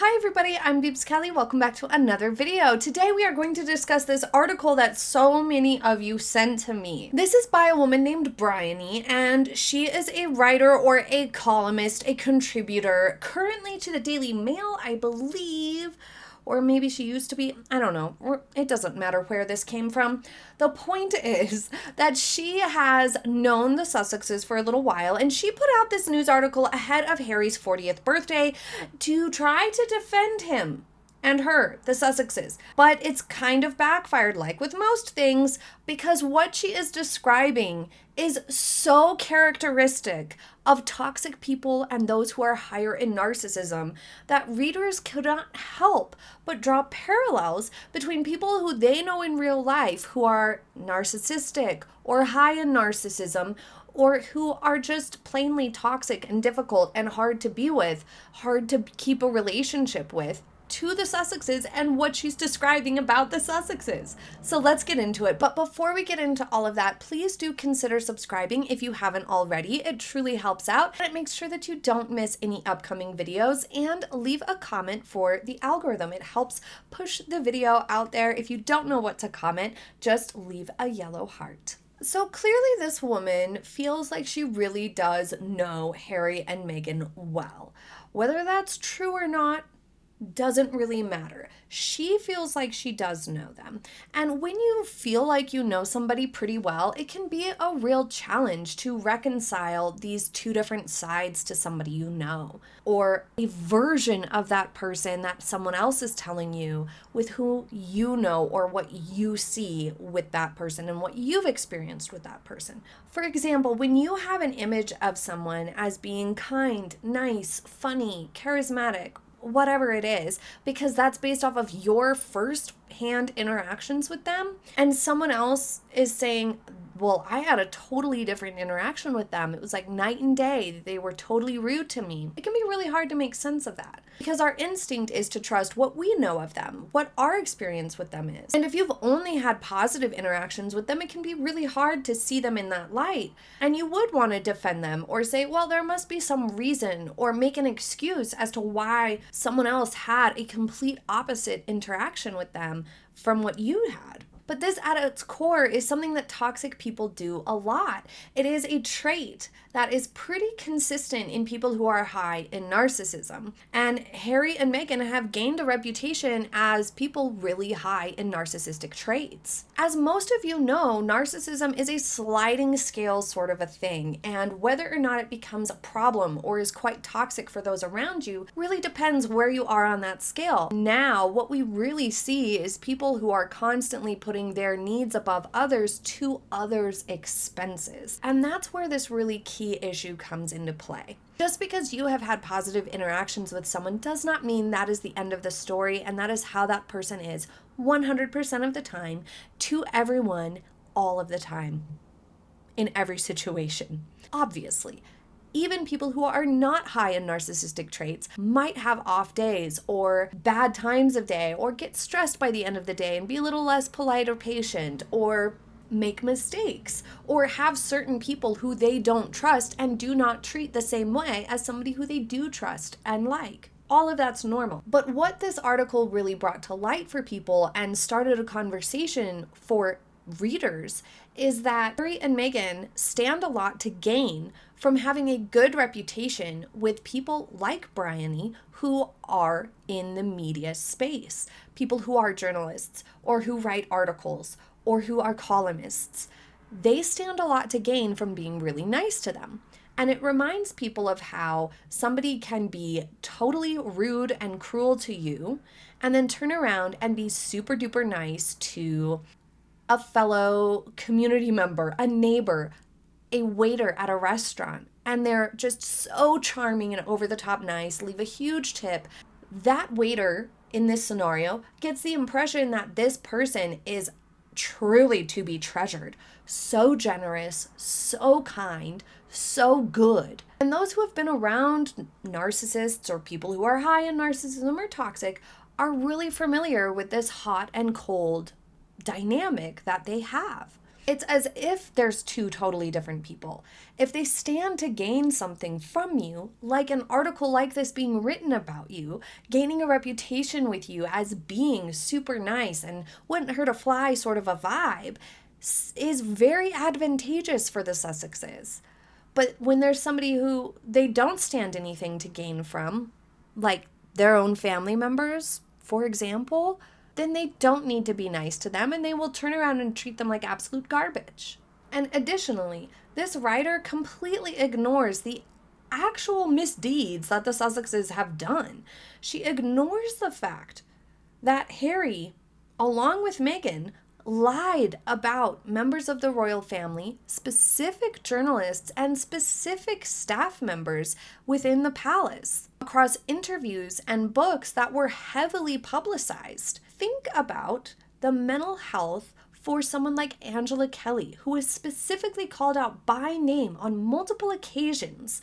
Hi everybody, I'm Beebs Kelley. Welcome back to another video. Today we are going to discuss this article that so many of you sent to me. This is by a woman named Bryony, and she is a writer or a columnist, a contributor, currently to the Daily Mail, I believe, or maybe she used to be, I don't know. It doesn't matter where this came from. The point is that she has known the Sussexes for a little while, and she put out this news article ahead of Harry's 40th birthday to try to defend him and her, the Sussexes. But it's kind of backfired, like with most things, because what she is describing is so characteristic of toxic people and those who are higher in narcissism that readers could not help but draw parallels between people who they know in real life who are narcissistic or high in narcissism, or who are just plainly toxic and difficult and hard to be with, hard to keep a relationship with, to the Sussexes and what she's describing about the Sussexes. So let's get into it. But before we get into all of that, please do consider subscribing if you haven't already. It truly helps out and it makes sure that you don't miss any upcoming videos, and leave a comment for the algorithm. It helps push the video out there. If you don't know what to comment, just leave a yellow heart. So clearly this woman feels like she really does know Harry and Meghan well. Whether that's true or not doesn't really matter. She feels like she does know them. And when you feel like you know somebody pretty well, it can be a real challenge to reconcile these two different sides to somebody you know, or a version of that person that someone else is telling you with who you know, or what you see with that person and what you've experienced with that person. For example, when you have an image of someone as being kind, nice, funny, charismatic, whatever it is, because that's based off of your first-hand interactions with them, and someone else is saying, well, I had a totally different interaction with them. It was like night and day. They were totally rude to me. It can be really hard to make sense of that, because our instinct is to trust what we know of them, what our experience with them is. And if you've only had positive interactions with them, it can be really hard to see them in that light. And you would want to defend them or say, well, there must be some reason, or make an excuse as to why someone else had a complete opposite interaction with them from what you had. But this at its core is something that toxic people do a lot. It is a trait that is pretty consistent in people who are high in narcissism. And Harry and Meghan have gained a reputation as people really high in narcissistic traits. As most of you know, narcissism is a sliding scale sort of a thing, and whether or not it becomes a problem or is quite toxic for those around you really depends where you are on that scale. Now, what we really see is people who are constantly putting their needs above others to others' expenses. And that's where this really key issue comes into play. Just because you have had positive interactions with someone does not mean that is the end of the story, and that is how that person is 100% of the time, to everyone, all of the time, in every situation. Obviously, even people who are not high in narcissistic traits might have off days or bad times of day, or get stressed by the end of the day and be a little less polite or patient, or make mistakes, or have certain people who they don't trust and do not treat the same way as somebody who they do trust and like. All of that's normal. But what this article really brought to light for people and started a conversation for readers is that Harry and Meghan stand a lot to gain from having a good reputation with people like Bryony, who are in the media space, people who are journalists or who write articles or who are columnists. They stand a lot to gain from being really nice to them. And it reminds people of how somebody can be totally rude and cruel to you and then turn around and be super duper nice to a fellow community member, a neighbor, a waiter at a restaurant. And they're just so charming and over the top nice, leave a huge tip. That waiter in this scenario gets the impression that this person is truly to be treasured. So generous, so kind, so good. And those who have been around narcissists or people who are high in narcissism or toxic are really familiar with this hot and cold dynamic that they have. It's as if there's two totally different people. If they stand to gain something from you, like an article like this being written about you, gaining a reputation with you as being super nice and wouldn't hurt a fly sort of a vibe, is very advantageous for the Sussexes. But when there's somebody who they don't stand anything to gain from, like their own family members, for example, then they don't need to be nice to them and they will turn around and treat them like absolute garbage. And additionally, this writer completely ignores the actual misdeeds that the Sussexes have done. She ignores the fact that Harry, along with Meghan, lied about members of the royal family, specific journalists, and specific staff members within the palace across interviews and books that were heavily publicized. Think about the mental health for someone like Angela Kelley, who is specifically called out by name on multiple occasions,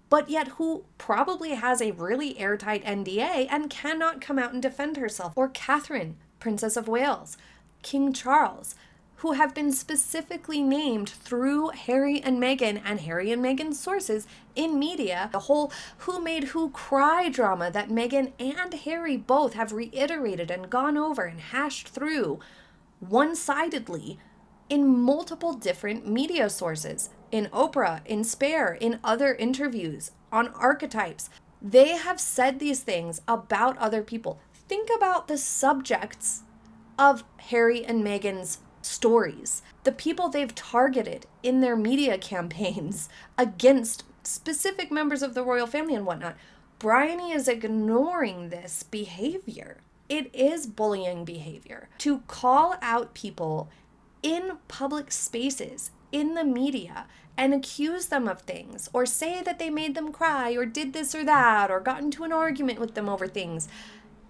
but yet who probably has a really airtight NDA and cannot come out and defend herself. Or Catherine, Princess of Wales, King Charles, who have been specifically named through Harry and Meghan and Harry and Meghan's sources in media. The whole who made who cry drama that Meghan and Harry both have reiterated and gone over and hashed through one-sidedly in multiple different media sources, in Oprah, in Spare, in other interviews, on archetypes. They have said these things about other people. Think about the subjects of Harry and Meghan's stories, the people they've targeted in their media campaigns against specific members of the royal family and whatnot. Bryony is ignoring this behavior. It is bullying behavior to call out people in public spaces, in the media, and accuse them of things, or say that they made them cry, or did this or that, or got into an argument with them over things,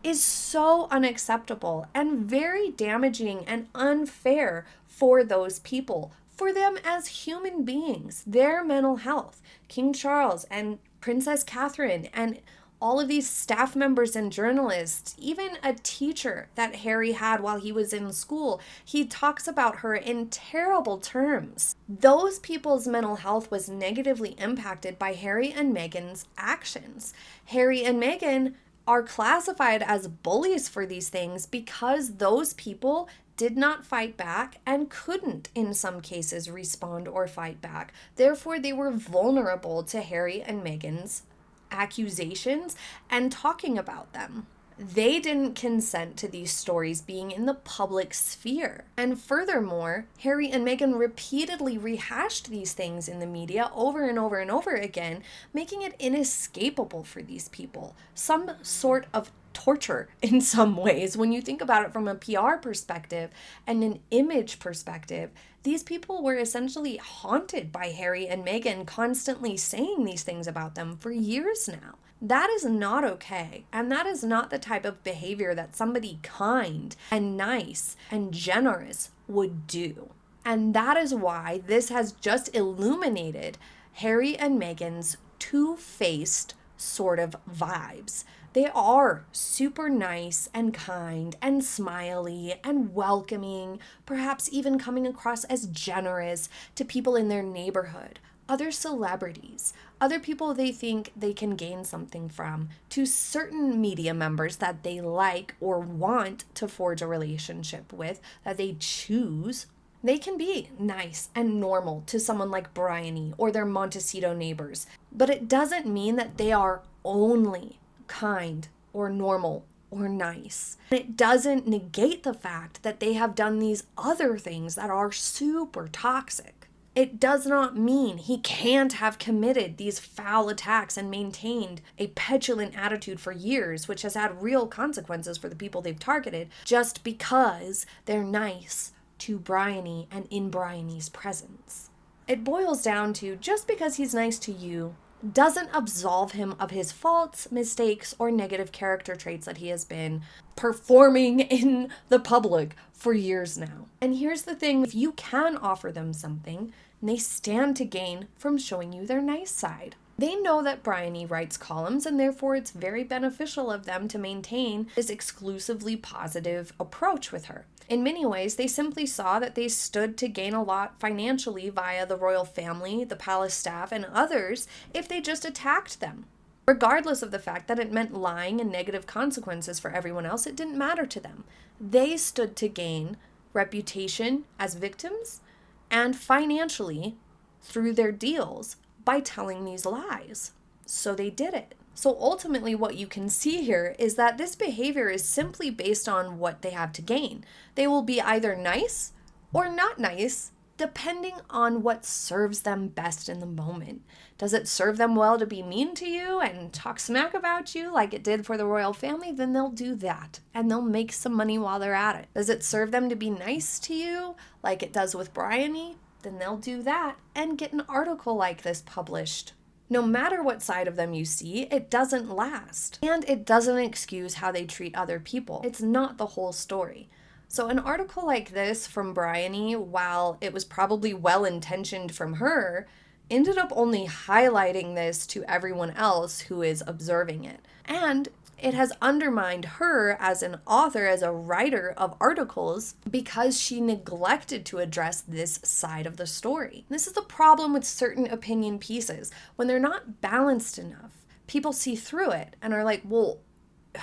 is so unacceptable and very damaging and unfair for those people, for them as human beings, their mental health. King Charles and Princess Catherine and all of these staff members and journalists, even a teacher that Harry had while he was in school, he talks about her in terrible terms. Those people's mental health was negatively impacted by Harry and Meghan's actions. Harry and Meghan are classified as bullies for these things because those people did not fight back and couldn't, in some cases, respond or fight back. Therefore, they were vulnerable to Harry and Meghan's accusations and talking about them. They didn't consent to these stories being in the public sphere. And furthermore, Harry and Meghan repeatedly rehashed these things in the media over and over and over again, making it inescapable for these people. Some sort of torture in some ways. When you think about it from a PR perspective and an image perspective, these people were essentially haunted by Harry and Meghan constantly saying these things about them for years now. That is not okay. And that is not the type of behavior that somebody kind and nice and generous would do. And that is why this has just illuminated Harry and Meghan's two-faced sort of vibes. They are super nice and kind and smiley and welcoming, perhaps even coming across as generous to people in their neighborhood, other celebrities, other people they think they can gain something from, to certain media members that they like or want to forge a relationship with, that they choose. They can be nice and normal to someone like Bryony or their Montecito neighbors, but it doesn't mean that they are only kind or normal or nice. It doesn't negate the fact that they have done these other things that are super toxic. It does not mean he can't have committed these foul attacks and maintained a petulant attitude for years, which has had real consequences for the people they've targeted, just because they're nice to Bryony and in Bryony's presence. It boils down to just because he's nice to you doesn't absolve him of his faults, mistakes, or negative character traits that he has been performing in the public for years now. And here's the thing, if you can offer them something, they stand to gain from showing you their nice side. They know that Bryony writes columns, and therefore it's very beneficial of them to maintain this exclusively positive approach with her. In many ways, they simply saw that they stood to gain a lot financially via the royal family, the palace staff, and others if they just attacked them. Regardless of the fact that it meant lying and negative consequences for everyone else, it didn't matter to them. They stood to gain reputation as victims and financially through their deals by telling these lies. So they did it. So ultimately what you can see here is that this behavior is simply based on what they have to gain. They will be either nice or not nice, depending on what serves them best in the moment. Does it serve them well to be mean to you and talk smack about you like it did for the royal family? Then they'll do that, and they'll make some money while they're at it. Does it serve them to be nice to you like it does with Bryony? Then they'll do that and get an article like this published. No matter what side of them you see, it doesn't last. And it doesn't excuse how they treat other people. It's not the whole story. So an article like this from Bryony, while it was probably well-intentioned from her, ended up only highlighting this to everyone else who is observing it. And it has undermined her as an author, as a writer of articles, because she neglected to address this side of the story. This is the problem with certain opinion pieces. When they're not balanced enough, people see through it and are like, well,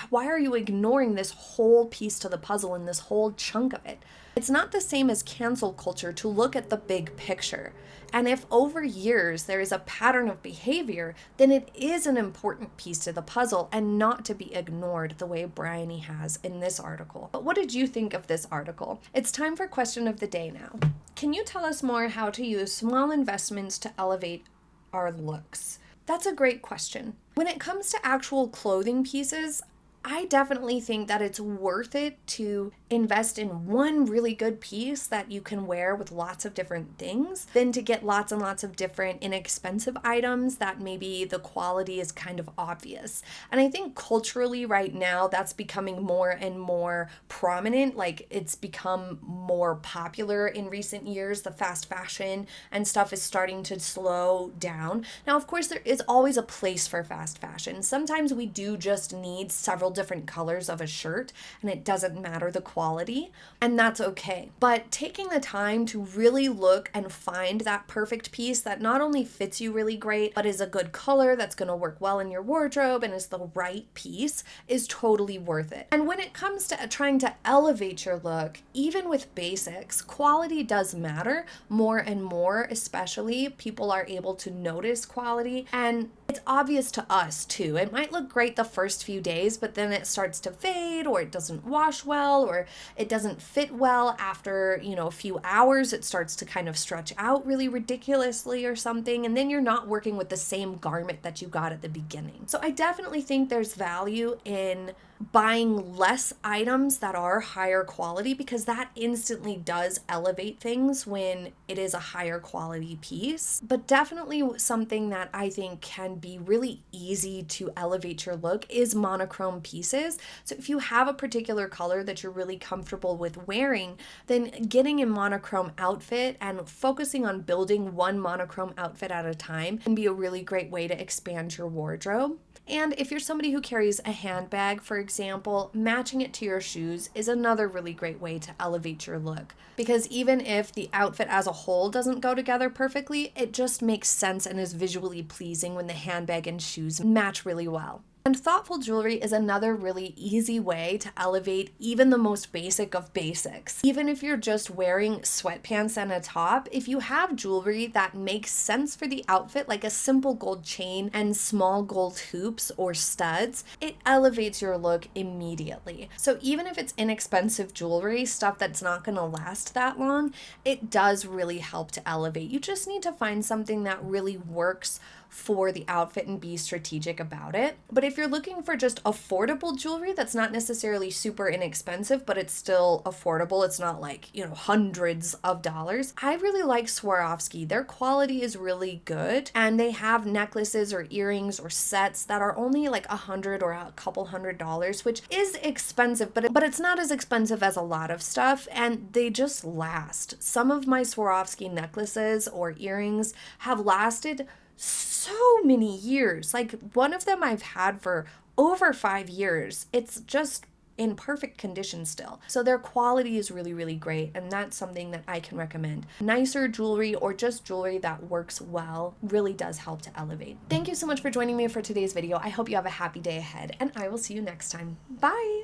why are you ignoring this whole piece to the puzzle and this whole chunk of it? It's not the same as cancel culture to look at the big picture. And if over years there is a pattern of behavior, then it is an important piece to the puzzle and not to be ignored the way Bryony has in this article. But what did you think of this article? It's time for question of the day now. Can you tell us more how to use small investments to elevate our looks? That's a great question. When it comes to actual clothing pieces, I definitely think that it's worth it to invest in one really good piece that you can wear with lots of different things than to get lots and lots of different inexpensive items that maybe the quality is kind of obvious. And I think culturally right now that's becoming more and more prominent. Like it's become more popular in recent years. The fast fashion and stuff is starting to slow down. Now, of course, there is always a place for fast fashion. Sometimes we do just need several different colors of a shirt and it doesn't matter the quality, and that's okay. But taking the time to really look and find that perfect piece that not only fits you really great, but is a good color that's going to work well in your wardrobe and is the right piece is totally worth it. And when it comes to trying to elevate your look, even with basics, quality does matter more and more, especially people are able to notice quality, and it's obvious to us too. It might look great the first few days, but then it starts to fade, or it doesn't wash well, or it doesn't fit well after, a few hours. It starts to kind of stretch out really ridiculously or something, and then you're not working with the same garment that you got at the beginning. So I definitely think there's value in buying less items that are higher quality, because that instantly does elevate things when it is a higher quality piece. But definitely something that I think can be really easy to elevate your look is monochrome pieces. So if you have a particular color that you're really comfortable with wearing, then getting a monochrome outfit and focusing on building one monochrome outfit at a time can be a really great way to expand your wardrobe. And if you're somebody who carries a handbag, for example, matching it to your shoes is another really great way to elevate your look. Because even if the outfit as a whole doesn't go together perfectly, it just makes sense and is visually pleasing when the handbag and shoes match really well. And thoughtful jewelry is another really easy way to elevate even the most basic of basics. Even if you're just wearing sweatpants and a top, if you have jewelry that makes sense for the outfit, like a simple gold chain and small gold hoops or studs, it elevates your look immediately. So even if it's inexpensive jewelry, stuff that's not going to last that long, it does really help to elevate. You just need to find something that really works for the outfit and be strategic about it. But if you're looking for just affordable jewelry that's not necessarily super inexpensive, but it's still affordable, it's not like, hundreds of dollars, I really like Swarovski. Their quality is really good, and they have necklaces or earrings or sets that are only like $100 or a couple $100, which is expensive, but it's not as expensive as a lot of stuff, and they just last. Some of my Swarovski necklaces or earrings have lasted so many years. Like, one of them I've had for over 5 years. It's just in perfect condition still. So their quality is really, really great, and that's something that I can recommend. Nicer jewelry, or just jewelry that works well, really does help to elevate. Thank you so much for joining me for today's video. I hope you have a happy day ahead, and I will see you next time. Bye!